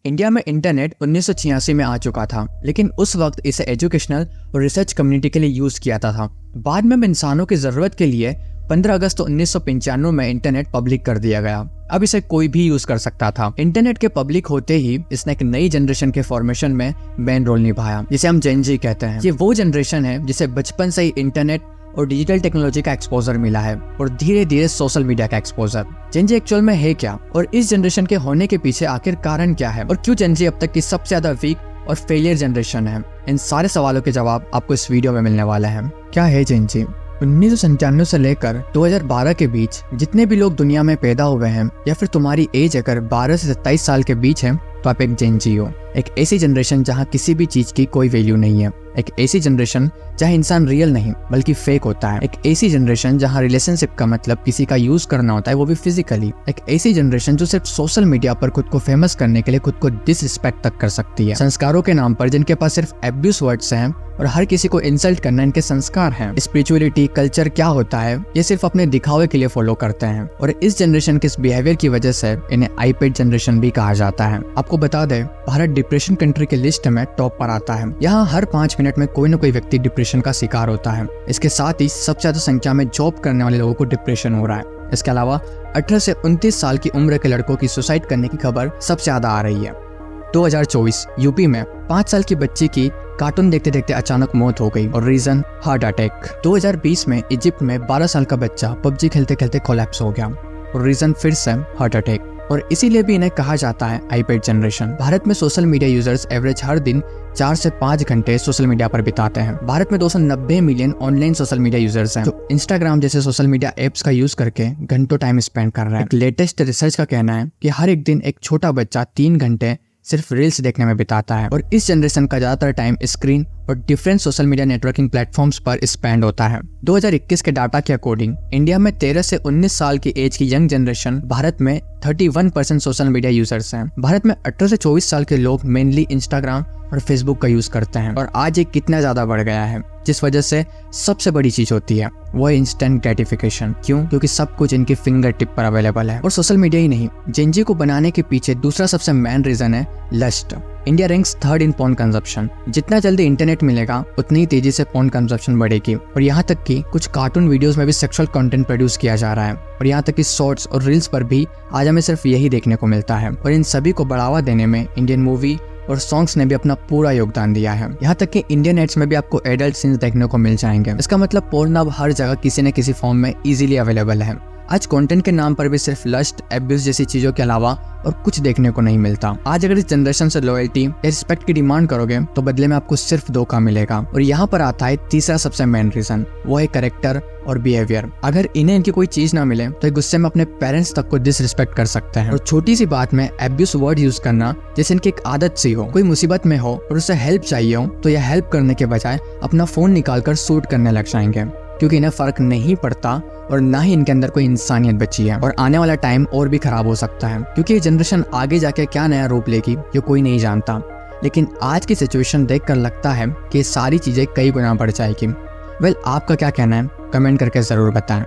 India में internet 1986 में आ चुका था, लेकिन उस वक्त इसे एजुकेशनल और रिसर्च कम्युनिटी के लिए यूज किया था। बाद में इंसानों की जरूरत के लिए 15 अगस्त 1995 में इंटरनेट पब्लिक कर दिया गया। अब इसे कोई भी यूज कर सकता था। इंटरनेट के पब्लिक होते ही इसने एक नई जनरेशन के फॉर्मेशन में मेन रोल निभाया, जिसे हम जेन जी कहते हैं। ये वो जनरेशन है जिसे बचपन से ही इंटरनेट और डिजिटल टेक्नोलॉजी का एक्सपोजर मिला है और धीरे धीरे सोशल मीडिया का एक्सपोजर। जेन जी एक्चुअल में है क्या, और इस जनरेशन के होने के पीछे आखिर कारण क्या है, और क्यों जेन जी अब तक की सबसे ज्यादा वीक और फेलियर जनरेशन है? इन सारे सवालों के जवाब आपको इस वीडियो में मिलने वाला है। क्या है जेन जी? 1997 से लेकर 2012 के बीच जितने भी लोग दुनिया में पैदा हुए हैं, या फिर तुम्हारी एज अगर 12 से 27 साल के बीच है, तो आप एक जेन जी हो। एक ऐसी जनरेशन जहाँ किसी भी चीज की कोई वैल्यू नहीं है। एक ऐसी जनरेशन जहाँ इंसान रियल नहीं बल्कि फेक होता है। एक ऐसी जनरेशन जहाँ रिलेशनशिप का मतलब किसी का यूज करना होता है, वो भी फिजिकली। एक ऐसी जनरेशन जो सिर्फ सोशल मीडिया पर खुद को फेमस करने के लिए खुद को डिसरिस्पेक्ट तक कर सकती है। संस्कारों के नाम पर जिनके पास सिर्फ एब्यूज वर्ड्स हैं और हर किसी को इंसल्ट करना इनके संस्कार हैं। स्पिरिचुअलिटी कल्चर क्या होता है, ये सिर्फ अपने दिखावे के लिए फॉलो करते हैं। और इस जनरेशन के इस बिहेवियर की वजह से इन्हें आईपैड जनरेशन भी कहा जाता है। आपको बता दें, भारत डिप्रेशन कंट्री के लिस्ट में टॉप पर आता है। यहाँ हर 5 मिनट में कोई न कोई व्यक्ति डिप्रेशन का शिकार होता है। इसके साथ ही सबसे ज्यादा संख्या में जॉब करने वाले लोगों को डिप्रेशन हो रहा है। इसके अलावा 18 से 29 साल की उम्र के लड़कों की सुसाइड करने की खबर सबसे ज्यादा आ रही है। 2024 यूपी में 5 साल की बच्ची की कार्टून देखते देखते अचानक मौत हो गई, और रीजन हार्ट अटैक। 2020 में इजिप्ट में 12 साल का बच्चा पबजी खेलते खेलते कोलैप्स हो गया, और रीजन फिर से हार्ट अटैक। और इसीलिए भी इन्हें कहा जाता है आईपैड जनरेशन। भारत में सोशल मीडिया यूजर्स एवरेज हर दिन 4 से 5 घंटे सोशल मीडिया पर बिताते हैं। भारत में 290 million online social media users हैं, जो इंस्टाग्राम जैसे सोशल मीडिया एप्स का यूज करके घंटों टाइम स्पेंड कर रहे हैं। एक लेटेस्ट रिसर्च का कहना है कि हर एक दिन एक छोटा बच्चा 3 घंटे सिर्फ रील्स देखने में बिताता है, और इस जनरेशन का ज्यादातर टाइम स्क्रीन और different social media networking platforms पर स्पेंड होता है। 2021 के डाटा के अकॉर्डिंग इंडिया में 13 से 19 साल की एज की यंग जनरेशन भारत में 31% सोशल मीडिया यूजर्स हैं। भारत में 18 से 24 साल के लोग मेनली इंस्टाग्राम और फेसबुक का यूज करते हैं, और आज ये कितना ज्यादा बढ़ गया है, जिस वजह से सबसे बड़ी चीज होती है वो है इंस्टेंट ग्रेटिफिकेशन। क्यों? क्योंकि सब कुछ इनकी फिंगर टिप पर अवेलेबल है। और सोशल मीडिया ही नहीं, जेन जी को बनाने के पीछे दूसरा सबसे मेन रीजन है लस्ट। इंडिया रैंक्स 3rd इन पोर्न कंजप्शन। जितना जल्दी इंटरनेट मिलेगा उतनी ही तेजी से पोर्न कंजप्शन बढ़ेगी, और यहाँ तक कि कुछ कार्टून वीडियोस में भी सेक्सुअल कंटेंट प्रोड्यूस किया जा रहा है, और यहाँ तक कि शॉर्ट्स और रील्स पर भी आज हमें सिर्फ यही देखने को मिलता है। और इन सभी को बढ़ावा देने में इंडियन मूवी और सॉन्ग्स ने भी अपना पूरा योगदान दिया है। यहाँ तक कि इंडियन एड्स में भी आपको एडल्ट सीन्स देखने को मिल जाएंगे। इसका मतलब पोर्न अब हर जगह किसी न किसी फॉर्म में इजीली अवेलेबल है। आज कंटेंट के नाम पर भी सिर्फ लस्ट, एब्यूज जैसी चीजों के अलावा और कुछ देखने को नहीं मिलता। आज अगर इस जनरेशन से लॉयल्टी या रिस्पेक्ट की डिमांड करोगे तो बदले में आपको सिर्फ धोखा मिलेगा। और यहाँ पर आता है तीसरा सबसे मेन रीजन, वो है कैरेक्टर और बिहेवियर। अगर इन्हें इनकी कोई चीज ना मिले तो गुस्से में अपने पेरेंट्स तक को डिसरिस्पेक्ट कर सकते हैं, और छोटी सी बात में एब्यूज वर्ड यूज करना जैसे इनकी एक आदत सी हो। कोई मुसीबत में हो और उसे हेल्प चाहिए हो तो यह हेल्प करने के बजाय अपना फोन निकालकर शूट करने लग जाएंगे, क्योंकि इन्हें फर्क नहीं पड़ता और ना ही इनके अंदर कोई इंसानियत बची है। और आने वाला टाइम और भी खराब हो सकता है, क्योंकि ये जनरेशन आगे जाके क्या नया रूप लेगी ये कोई नहीं जानता। लेकिन आज की सिचुएशन देखकर लगता है कि सारी चीजें कई गुना बढ़ जाएगी। वेल, आपका क्या कहना है? कमेंट करके जरूर बताएं।